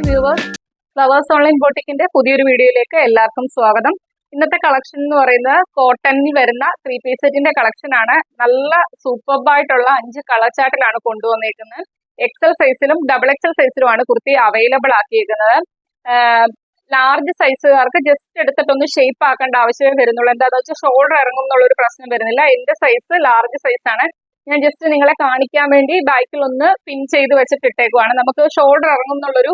Hi viewers, flowers online ബോട്ടിക്കിന്റെ പുതിയൊരു വീഡിയോയിലേക്ക് എല്ലാവർക്കും സ്വാഗതം. ഇന്നത്തെ കളക്ഷൻ എന്ന് പറയുന്നത് കോട്ടണിൽ വരുന്ന 3 പീസ് സെറ്റിന്റെ കളക്ഷൻ ആണ്. നല്ല സൂപ്പർബായിട്ടുള്ള 5 കളർ ചാർട്ടിലാണ് കൊണ്ടുവന്നേക്കുന്നത്. എക്സൽ സൈസിലും ഡബിൾ എക്സൽ സൈസിലുമാണ് കുർത്തി അവൈലബിൾ ആക്കിയിരിക്കുന്നത്. ലാർജ് സൈസുകാർക്ക് ജസ്റ്റ് എടുത്തിട്ടൊന്ന് ഷേപ്പ് ആക്കേണ്ട ആവശ്യമേ വരുന്നുള്ളൂ. എന്താണെന്ന് വെച്ചാൽ ഷോൾഡർ ഇറങ്ങും എന്നുള്ളൊരു പ്രശ്നം വരുന്നില്ല. എന്റെ സൈസ് ലാർജ് സൈസാണ്. ഞാൻ ജസ്റ്റ് നിങ്ങളെ കാണിക്കാൻ വേണ്ടി ബാക്കിൽ ഒന്ന് പിൻ ചെയ്ത് വെച്ചിട്ട് ഇട്ടേക്കുവാണ്. നമുക്ക് ഷോൾഡർ ഇറങ്ങും എന്നുള്ളൊരു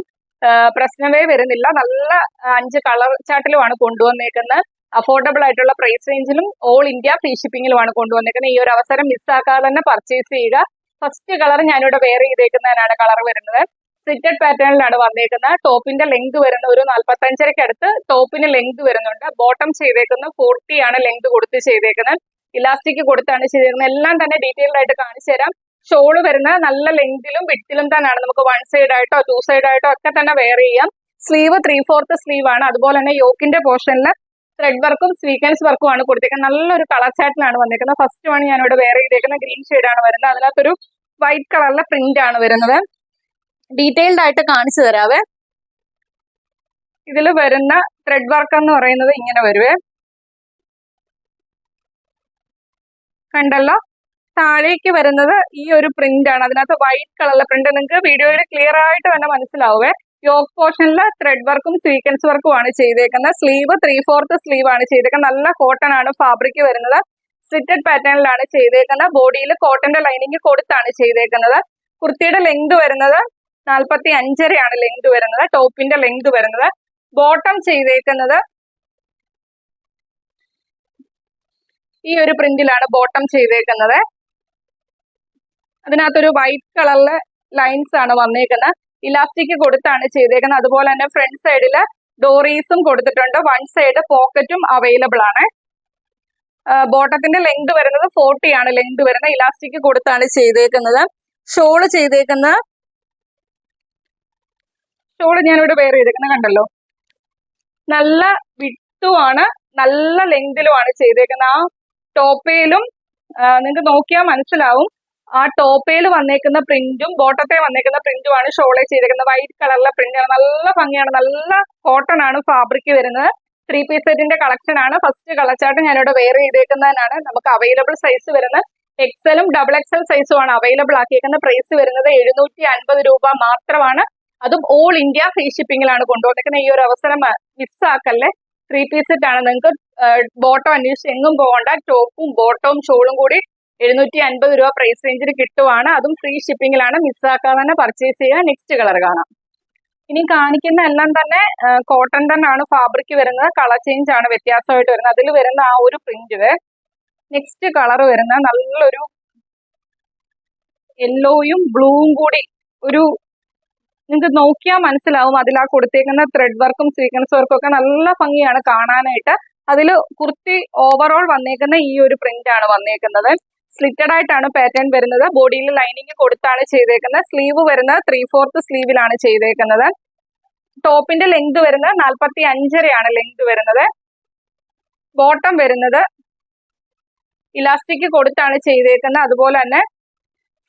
പ്രശ്നമേ വരുന്നില്ല. നല്ല 5 കളർ ചാർട്ടിലുമാണ് കൊണ്ടുവന്നേക്കുന്നത്. അഫോർഡബിൾ ആയിട്ടുള്ള പ്രൈസ് റേഞ്ചിലും ഓൾ ഇന്ത്യ ഫ്രീ ഷിപ്പിംഗിലുമാണ് കൊണ്ടുവന്നേക്കുന്നത്. ഈ ഒരു അവസരം മിസ്സാക്കാതെ തന്നെ പർച്ചേസ് ചെയ്യുക. ഫസ്റ്റ് കളർ ഞാനിവിടെ വെയർ ചെയ്തേക്കുന്നതിനാണ് കളർ വരുന്നത്. സ്ലിറ്റഡ് പാറ്റേണിലാണ് വന്നേക്കുന്നത്. ടോപ്പിന്റെ ലെങ്ത് വരുന്ന ഒരു 45 അടുത്ത് ടോപ്പിന് ലെങ്ത് വരുന്നുണ്ട്. ബോട്ടം ചെയ്തേക്കുന്നത് 40 ആണ് ലെങ്ത് കൊടുത്ത് ചെയ്തേക്കുന്നത്. ഇലാസ്റ്റിക് കൊടുത്താണ് ചെയ്തേക്കുന്നത്. എല്ലാം തന്നെ ഡീറ്റെയിൽഡ് ആയിട്ട് കാണിച്ചു തരാം. ഷോള് വരുന്നത് നല്ല ലെങ്തിലും വിഡ്ത്തിലും തന്നെയാണ്. നമുക്ക് 1 സൈഡ് ആയിട്ടോ 2 സൈഡ് ആയിട്ടോ ഒക്കെ തന്നെ വെയർ ചെയ്യാം. സ്ലീവ് 3/4 സ്ലീവ് ആണ്. അതുപോലെ തന്നെ യോക്കിന്റെ പോർഷനിൽ ത്രെഡ് വർക്കും സ്വീക്വൻസ് വർക്കും ആണ് കൊടുത്തേക്കുന്നത്. നല്ലൊരു കളർ ചാർട്ടിലാണ് വന്നേക്കുന്നത്. ഫസ്റ്റ് വൺ ഞാനിവിടെ വെയർ ചെയ്തേക്കുന്ന ഗ്രീൻ ഷെയ്ഡാണ് വരുന്നത്. അതിനകത്തൊരു വൈറ്റ് കളറിലെ പ്രിന്റ് ആണ് വരുന്നത്. ഡീറ്റെയിൽഡ് ആയിട്ട് കാണിച്ചു തരാവേ. ഇതിൽ വരുന്ന ത്രെഡ് വർക്ക് എന്ന് പറയുന്നത് ഇങ്ങനെ വരുവേ, കണ്ടല്ലോ. താഴേക്ക് വരുന്നത് ഈ ഒരു പ്രിന്റ് ആണ്. അതിനകത്ത് വൈറ്റ് കളറിലെ പ്രിന്റ് നിങ്ങൾക്ക് വീഡിയോയിൽ ക്ലിയർ ആയിട്ട് തന്നെ മനസ്സിലാവുവേ. യോക്ക് പോർഷനിൽ ത്രെഡ് വർക്കും സ്വീക്വൻസ് വർക്കും ആണ് ചെയ്തേക്കുന്നത്. സ്ലീവ് 3/4 സ്ലീവ് ആണ് ചെയ്തേക്കുന്നത്. നല്ല കോട്ടൺ ആണ് ഫാബ്രിക് വരുന്നത്. സ്ലിറ്റഡ് പാറ്റേണിലാണ് ചെയ്തേക്കുന്നത്. ബോഡിയിൽ കോട്ടന്റെ ലൈനിങ് കൊടുത്താണ് ചെയ്തേക്കുന്നത്. കുർത്തിയുടെ ലെങ്ത് വരുന്നത് 45 ആണ് ലെങ്ത് വരുന്നത്. ടോപ്പിന്റെ ലെങ്ത് വരുന്നത്. ബോട്ടം ചെയ്തേക്കുന്നത് ഈ ഒരു പ്രിന്റിലാണ് ബോട്ടം ചെയ്തേക്കുന്നത്. അതിനകത്തൊരു വൈറ്റ് കളറിലെ ലൈൻസ് ആണ് വന്നേക്കുന്നത്. ഇലാസ്റ്റിക് കൊടുത്താണ് ചെയ്തേക്കുന്നത്. അതുപോലെ തന്നെ ഫ്രണ്ട് സൈഡില് ഡോറീസും കൊടുത്തിട്ടുണ്ട്. 1 സൈഡ് പോക്കറ്റും അവൈലബിൾ ആണ്. ബോട്ടത്തിന്റെ ലെങ്ത് വരുന്നത് 40 ആണ് ലെങ്ത് വരുന്നത്. ഇലാസ്റ്റിക് കൊടുത്താണ് ചെയ്തേക്കുന്നത്. ഷോള് ചെയ്തേക്കുന്നത്, ഷോള് ഞാനിവിടെ വെയർ ചെയ്തേക്കുന്നത് കണ്ടല്ലോ. നല്ല വിട്ടുമാണ് നല്ല ലെങ്തിലുമാണ് ചെയ്തേക്കുന്നത്. ആ ടോപ്പയിലും നിങ്ങൾക്ക് നോക്കിയാൽ മനസ്സിലാവും. ആ ടോപ്പയിൽ വന്നേക്കുന്ന പ്രിന്റും ബോട്ടത്തെ വന്നേക്കുന്ന പ്രിന്റുമാണ് ഷോളെ ചെയ്തേക്കുന്നത്. വൈറ്റ് കളറിലെ പ്രിന്റാണ്. നല്ല ഭംഗിയാണ്. നല്ല കോട്ടൺ ആണ് ഫാബ്രിക് വരുന്നത്. 3 പീസ് സെറ്റിന്റെ കളക്ഷൻ ആണ്. ഫസ്റ്റ് കളർ ചാർട്ട് ഞാനിവിടെ വെയർ ചെയ്തേക്കുന്നതിനാണ്. നമുക്ക് അവൈലബിൾ സൈസ് വരുന്നത് എക്സലും ഡബിൾ എക്സൽ സൈസും ആണ് അവൈലബിൾ ആക്കിയേക്കുന്ന. പ്രൈസ് വരുന്നത് 750 രൂപ മാത്രമാണ്. അതും ഓൾ ഇന്ത്യ ഫ്രീ ഷിപ്പിംഗിലാണ് കൊണ്ടുവന്നിരിക്കുന്നത്. ഈ ഒരു അവസരം മിസ്സാക്കല്ലേ. 3 പീസ് സെറ്റ് ആണ്. നിങ്ങൾക്ക് ബോട്ടം അന്വേഷിച്ച് എങ്ങും പോകണ്ട. ടോപ്പും ബോട്ടവും ഷോളും കൂടി 750 രൂപ പ്രൈസ് റേഞ്ചിൽ കിട്ടുവാണ്. അതും ഫ്രീ ഷിപ്പിംഗിലാണ്. മിസ്സാക്കാതെ തന്നെ പർച്ചേസ് ചെയ്യുക. നെക്സ്റ്റ് കളർ കാണാം. ഇനി കാണിക്കുന്ന എല്ലാം തന്നെ കോട്ടൺ തന്നെയാണ് ഫാബ്രിക് വരുന്നത്. കളർ ചേഞ്ച് ആണ് വ്യത്യാസമായിട്ട് വരുന്നത്. അതിൽ വരുന്ന ആ ഒരു പ്രിന്റ്. നെക്സ്റ്റ് കളർ വരുന്ന നല്ലൊരു യെല്ലോയും ബ്ലൂവും കൂടി ഒരു നിങ്ങൾക്ക് നോക്കിയാൽ മനസ്സിലാവും. അതിൽ ആ കൊടുത്തേക്കുന്ന ത്രെഡ് വർക്കും സ്വീക്വൻസ് വർക്കും ഒക്കെ നല്ല ഭംഗിയാണ് കാണാനായിട്ട്. അതിൽ കുർത്തി ഓവറോൾ വന്നേക്കുന്ന ഈ ഒരു പ്രിന്റ് ആണ് വന്നേക്കുന്നത്. സ്ലിറ്റഡ് ആയിട്ടാണ് പാറ്റേൺ വരുന്നത്. ബോഡിയിൽ ലൈനിങ് കൊടുത്താണ് ചെയ്തേക്കുന്നത്. സ്ലീവ് വരുന്നത് 3/4 സ്ലീവിലാണ് ചെയ്തേക്കുന്നത്. ടോപ്പിന്റെ ലെങ്ത് വരുന്നത് 45 ആണ് ലെങ്ത് വരുന്നത്. ബോട്ടം വരുന്നത് ഇലാസ്റ്റിക് കൊടുത്താണ് ചെയ്തേക്കുന്നത്. അതുപോലെ തന്നെ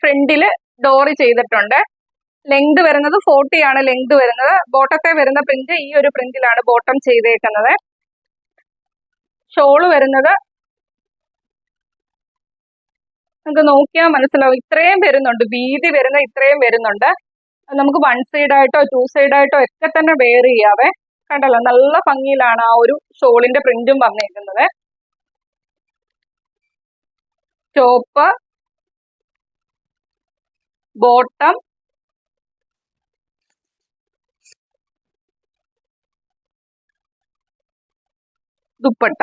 ഫ്രണ്ടില് ഡോറി ചെയ്തിട്ടുണ്ട്. ലെങ്ത് വരുന്നത് 40 ആണ് ലെങ്ത് വരുന്നത്. ബോട്ടത്തെ വരുന്ന പ്രിന്റ് ഈ ഒരു പ്രിന്റിലാണ് ബോട്ടം ചെയ്തേക്കുന്നത്. ഷോള് വരുന്നത് നമുക്ക് നോക്കിയാൽ മനസ്സിലാവും. ഇത്രയും വരുന്നുണ്ട്. വീതി വരുന്ന ഇത്രയും വരുന്നുണ്ട്. നമുക്ക് 1 സൈഡ് ആയിട്ടോ 2 സൈഡ് ആയിട്ടോ ഒക്കെ തന്നെ വെയർ ചെയ്യാവേ. കണ്ടല്ലോ, നല്ല ഭംഗിയിലാണ് ആ ഒരു ഷോളിന്റെ പ്രിന്റും വന്നേക്കുന്നത്. ടോപ്പ്, ബോട്ടം, ദുപ്പട്ട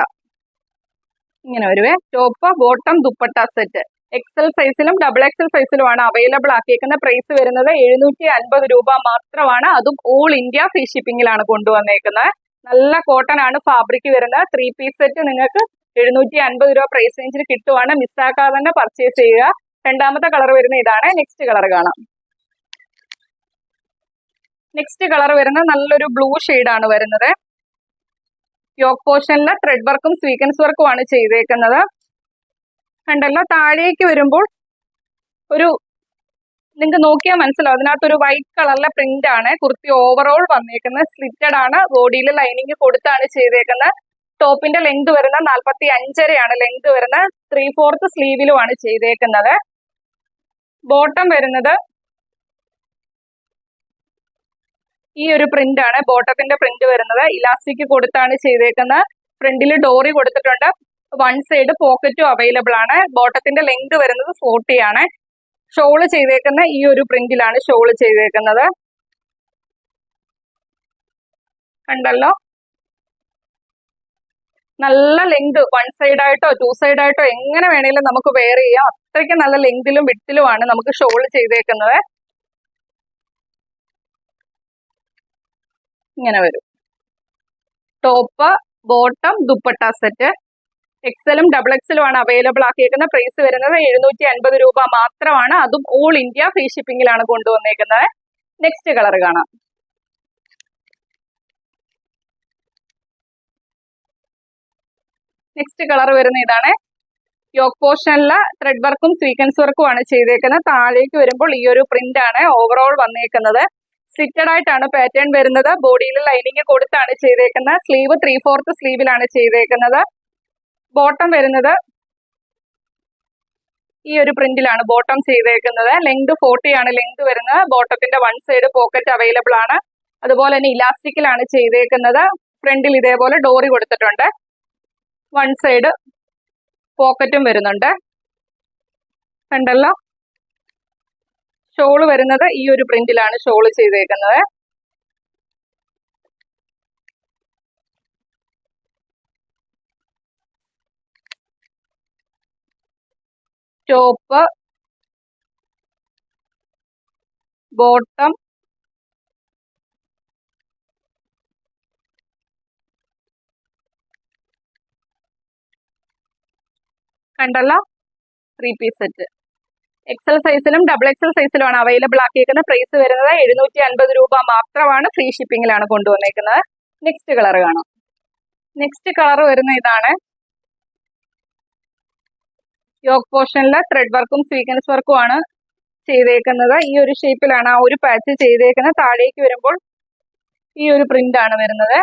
ഇങ്ങനെ വരുവേ. Top, bottom, dupatta set XL സൈസിലും ഡബിൾ എക്സൽ സൈസിലുമാണ് അവൈലബിൾ ആക്കിയേക്കുന്ന. പ്രൈസ് വരുന്നത് 750 രൂപ മാത്രമാണ്. അതും ഓൾ ഇന്ത്യ ഫ്രീ ഷിപ്പിംഗിലാണ് കൊണ്ടുവന്നേക്കുന്നത്. നല്ല കോട്ടൺ ആണ് ഫാബ്രിക് വരുന്നത്. 3 പീസ് സെറ്റ് നിങ്ങൾക്ക് 750 രൂപ പ്രൈസ് റേഞ്ചിൽ കിട്ടുവാണ്. മിസ്സാക്കാതെ തന്നെ പർച്ചേസ് ചെയ്യുക. രണ്ടാമത്തെ കളർ വരുന്ന ഇതാണ്. നെക്സ്റ്റ് കളർ കാണാം. നെക്സ്റ്റ് കളർ വരുന്നത് നല്ലൊരു ബ്ലൂ ആണ് വരുന്നത്. യോക്ക് പോർഷനിൽ ത്രെഡ് വർക്കും സ്വീക്വൻസ് വർക്കും ആണ് ചെയ്തേക്കുന്നത്. കണ്ടല്ലോ, താഴേക്ക് വരുമ്പോൾ ഒരു നിങ്ങൾക്ക് നോക്കിയാൽ മനസ്സിലാവും, അതിനകത്തൊരു വൈറ്റ് കളറിലെ പ്രിന്റ് ആണ്. കുർത്തി ഓവറോൾ വന്നേക്കുന്നത് സ്ലിറ്റഡ് ആണ്, ബോഡിയിൽ ലൈനിങ് കൊടുത്താണ് ചെയ്തേക്കുന്നത്. ടോപ്പിന്റെ ലെങ്ത് വരുന്ന 45.5 ലെങ്ത് വരുന്ന 3/4 സ്ലീവിലുമാണ് ചെയ്തേക്കുന്നത്. ബോട്ടം വരുന്നത് ഈ ഒരു പ്രിന്റ് ആണ്. ബോട്ടത്തിന്റെ പ്രിന്റ് വരുന്നത് ഇലാസ്റ്റിക് കൊടുത്താണ് ചെയ്തേക്കുന്നത്. ഫ്രണ്ടിൽ ഡോറി കൊടുത്തിട്ടുണ്ട്. വൺ സൈഡ് പോക്കറ്റും അവൈലബിൾ ആണ്. ബോട്ടത്തിന്റെ ലെങ്ത് വരുന്നത് 40 ആണ്. ഷോള് ചെയ്തേക്കുന്ന ഈ ഒരു പ്രിന്റിലാണ് ഷോള് ചെയ്തേക്കുന്നത്. കണ്ടല്ലോ, നല്ല ലെങ്ത്, വൺ സൈഡ് ആയിട്ടോ 2 സൈഡ് ആയിട്ടോ എങ്ങനെ വേണേലും നമുക്ക് വെയർ ചെയ്യാം. അത്രയ്ക്ക് നല്ല ലെങ്തിലും വിട്ടിലുമാണ് നമുക്ക് ഷോള് ചെയ്തേക്കുന്നത്. ഇങ്ങനെ വരും. Top, bottom, dupatta set. എക്സലും ഡബിൾ എക്സലും ആണ് അവൈലബിൾ ആക്കിയേക്കുന്ന. പ്രൈസ് വരുന്നത് 750 രൂപ മാത്രമാണ്. അതും ഓൾ ഇന്ത്യ ഫ്രീ ഷിപ്പിംഗിലാണ് കൊണ്ടുവന്നേക്കുന്നത്. നെക്സ്റ്റ് കളർ കാണാം. നെക്സ്റ്റ് കളർ വരുന്ന ഇതാണ്. യോക്ക് പോർഷനില് ത്രെഡ് വർക്കും സ്വീക്വൻസ് വർക്കും ആണ് ചെയ്തേക്കുന്നത്. താഴേക്ക് വരുമ്പോൾ ഈ ഒരു പ്രിന്റ് ആണ് ഓവറോൾ വന്നേക്കുന്നത്. സ്ലിറ്റഡ് ആയിട്ടാണ് പാറ്റേൺ വരുന്നത്. ബോഡിയിൽ ലൈനിങ് കൊടുത്താണ് ചെയ്തേക്കുന്നത്. സ്ലീവ് 3/4 സ്ലീവിലാണ് ചെയ്തേക്കുന്നത്. ബോട്ടം വരുന്നത് ഈ ഒരു പ്രിന്റിലാണ് ബോട്ടം ചെയ്തേക്കുന്നത്. ലെങ്ത് 40 ആണ് ലെങ്ത് വരുന്നത്. ബോട്ടത്തിന്റെ വൺ സൈഡ് പോക്കറ്റ് അവൈലബിൾ ആണ്. അതുപോലെ തന്നെ ഇലാസ്റ്റിക്കിലാണ് ചെയ്തേക്കുന്നത്. ഫ്രണ്ടിൽ ഇതേപോലെ ഡോറി കൊടുത്തിട്ടുണ്ട്. വൺ സൈഡ് പോക്കറ്റും വരുന്നുണ്ട്. കണ്ടല്ലോ, ഷോള് വരുന്നത് ഈ ഒരു പ്രിന്റിലാണ് ഷോള് ചെയ്തേക്കുന്നത്. ടോപ്പ്, ബോട്ടം, കണ്ടല്ലോ, 3 പീസ് സെറ്റ്. എക്സൽ സൈസിലും ഡബിൾ എക്സൽ സൈസിലുമാണ് അവൈലബിൾ ആക്കിയേക്കുന്നത്. പ്രൈസ് വരുന്നത് 750 രൂപ മാത്രമാണ്. ഫ്രീ ഷിപ്പിംഗിലാണ് കൊണ്ടുവന്നേക്കുന്നത്. നെക്സ്റ്റ് കളർ കാണാം. നെക്സ്റ്റ് കളർ വരുന്ന ഇതാണ്. യോക്ക് പോർഷനിലെ ത്രെഡ് വർക്കും സ്വീക്വൻസ് വർക്കും ആണ് ചെയ്തേക്കുന്നത്. ഈ ഒരു ഷേപ്പിലാണ് ആ ഒരു പാച്ച് ചെയ്തേക്കുന്നത്. താഴേക്ക് വരുമ്പോൾ ഈ ഒരു പ്രിന്റ് ആണ് വരുന്നത്.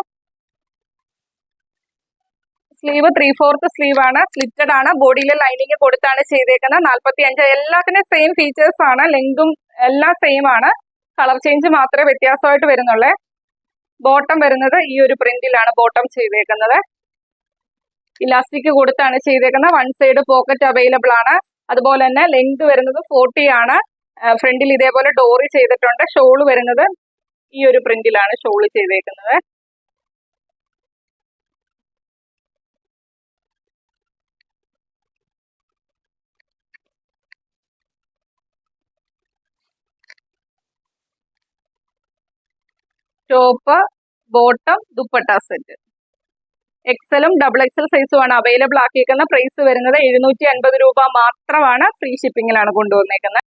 സ്ലീവ് 3/4 സ്ലീവ് ആണ്. സ്ലിറ്റഡ് ആണ്. ബോഡിയിൽ ലൈനിങ് കൊടുത്താണ് ചെയ്തേക്കുന്നത്. 45. എല്ലാത്തിനും സെയിം ഫീച്ചേഴ്സ് ആണ്. ലെങ്തും എല്ലാം സെയിം ആണ്. കളർ ചേഞ്ച് മാത്രമേ വ്യത്യാസമായിട്ട് വരുന്നുള്ളേ. ബോട്ടം വരുന്നത് ഈ ഒരു പ്രിന്റിലാണ് ബോട്ടം ചെയ്തേക്കുന്നത്. ഇലാസ്റ്റിക് കൊടുത്താണ് ചെയ്തേക്കുന്നത്. വൺ സൈഡ് പോക്കറ്റ് അവൈലബിൾ ആണ്. അതുപോലെ തന്നെ ലെങ്ത് വരുന്നത് 40 ആണ്. ഫ്രണ്ടിൽ ഇതേപോലെ ഡോറി ചെയ്തിട്ടുണ്ട്. ഷോള് വരുന്നത് ഈ ഒരു പ്രിന്റിലാണ് ഷോള് ചെയ്തേക്കുന്നത്. Top, bottom, dupatta set. എക്സലും ഡബിൾ എക്സൽ സൈസുമാണ് അവൈലബിൾ ആക്കിയേക്കുന്ന. പ്രൈസ് വരുന്നത് 750 രൂപ മാത്രമാണ്. ഫ്രീ ഷിപ്പിംഗിലാണ് കൊണ്ടുവന്നേക്കുന്നത്.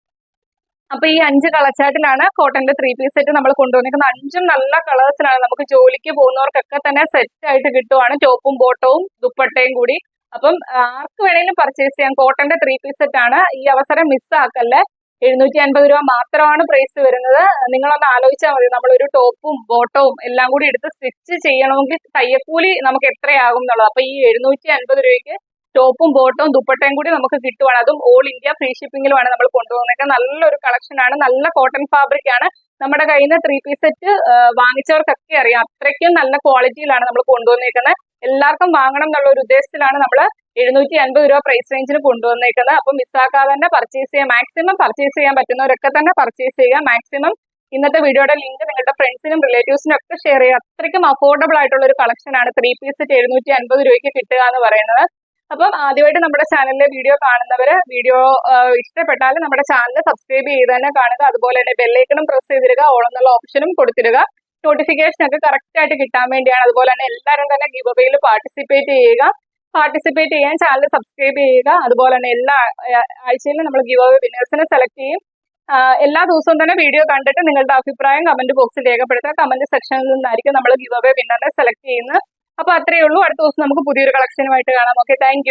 അപ്പൊ ഈ 5 കളച്ചാട്ടിലാണ് കോട്ടന്റെ 3 പീസ് സെറ്റ് നമ്മൾ കൊണ്ടുവന്നേക്കുന്നത്. 5ഉം നല്ല കളേഴ്സിലാണ്. നമുക്ക് ജോലിക്ക് പോകുന്നവർക്കൊക്കെ തന്നെ സെറ്റ് ആയിട്ട് കിട്ടുവാണ്. ടോപ്പും ബോട്ടവും ദുപ്പട്ടയും കൂടി. അപ്പം ആർക്ക് വേണേലും പർച്ചേസ് ചെയ്യാം. കോട്ടന്റെ 3 പീസ് സെറ്റ് ആണ്. ഈ അവസരം മിസ്സാക്കല്ലേ. 750 രൂപ മാത്രമാണ് പ്രൈസ് വരുന്നത്. നിങ്ങളൊന്ന് ആലോചിച്ചാൽ മതി, നമ്മളൊരു ടോപ്പും ബോട്ടവും എല്ലാം കൂടി എടുത്ത് സ്റ്റിച്ച് ചെയ്യണമെങ്കിൽ തയ്യക്കൂലി നമുക്ക് എത്രയാകും എന്നുള്ളത്. അപ്പൊ ഈ 750 രൂപയ്ക്ക് ടോപ്പും ബോട്ടവും ദുപ്പട്ടയും കൂടി നമുക്ക് കിട്ടുവാണ്. അതും ഓൾ ഇന്ത്യ ഫ്രീ ഷിപ്പിംഗിലുമാണ് നമ്മൾ കൊണ്ടുപോകുന്നത്. നല്ലൊരു കളക്ഷൻ ആണ്. നല്ല കോട്ടൺ ഫാബ്രിക് ആണ്. നമ്മുടെ കയ്യിൽ നിന്ന് 3 പീസ് സെറ്റ് വാങ്ങിച്ചവർക്കൊക്കെ അറിയാം, അത്രയ്ക്കും നല്ല ക്വാളിറ്റിയിലാണ് നമ്മൾ കൊണ്ടുവന്നേക്കുന്നത്. എല്ലാവർക്കും വാങ്ങണം എന്നുള്ള ഒരു ഉദ്ദേശത്തിലാണ് നമ്മൾ 750 രൂപ പ്രൈസ് റേഞ്ചിന് കൊണ്ടുവന്നേക്കുന്നത്. അപ്പം മിസ്സാക്കാതെ തന്നെ പർച്ചേസ് ചെയ്യാം. മാക്സിമം പർച്ചേസ് ചെയ്യാൻ പറ്റുന്നവരൊക്കെ തന്നെ പർച്ചേസ് ചെയ്യുക. മാക്സിമം ഇന്നത്തെ വീഡിയോയുടെ ലിങ്ക് നിങ്ങളുടെ ഫ്രണ്ട്സിനും റിലേറ്റീവ്സിനും ഒക്കെ ഷെയർ ചെയ്യുക. അത്രയ്ക്കും അഫോർഡബിൾ ആയിട്ടുള്ള ഒരു കളക്ഷൻ ആണ് 3 പീസ് സെറ്റ് 750 രൂപയ്ക്ക് കിട്ടുക എന്ന് പറയുന്നത്. അപ്പം ആദ്യമായിട്ട് നമ്മുടെ ചാനലിലെ വീഡിയോ കാണുന്നവര് വീഡിയോ ഇഷ്ടപ്പെട്ടാൽ നമ്മുടെ ചാനൽ സബ്സ്ക്രൈബ് ചെയ്ത് തന്നെ കാണുക. അതുപോലെ തന്നെ ബെല്ലൈക്കണും പ്രസ് ചെയ്തിടുക. ഓൾ എന്നുള്ള ഓപ്ഷനും കൊടുത്തിടുക. നോട്ടിഫിക്കേഷൻ ഒക്കെ കറക്റ്റ് ആയിട്ട് കിട്ടാൻ വേണ്ടിയാണ്. അതുപോലെ തന്നെ എല്ലാവരും തന്നെ ഗിവ് അവേയിൽ പാർട്ടിസിപ്പേറ്റ് ചെയ്യുക. പാർട്ടിസിപ്പേറ്റ് ചെയ്യാൻ ചാനൽ സബ്സ്ക്രൈബ് ചെയ്യുക. അതുപോലെ തന്നെ എല്ലാ ആഴ്ചയിലും നമ്മൾ ഗിവ് അവേ വിന്നേഴ്സിനെ സെലക്ട് ചെയ്യും. എല്ലാ ദിവസവും തന്നെ വീഡിയോ കണ്ടിട്ട് നിങ്ങളുടെ അഭിപ്രായം കമന്റ് ബോക്സിൽ രേഖപ്പെടുത്തുക. കമന്റ് സെക്ഷനിൽ നിന്നായിരിക്കും നമ്മൾ ഗിവ് അവേ വിന്നറിനെ സെലക്ട് ചെയ്യുന്നത്. അപ്പൊ അത്രയേ ഉള്ളൂ. അടുത്ത ദിവസം നമുക്ക് പുതിയൊരു കളക്ഷനുമായിട്ട് കാണാം. Okay, thank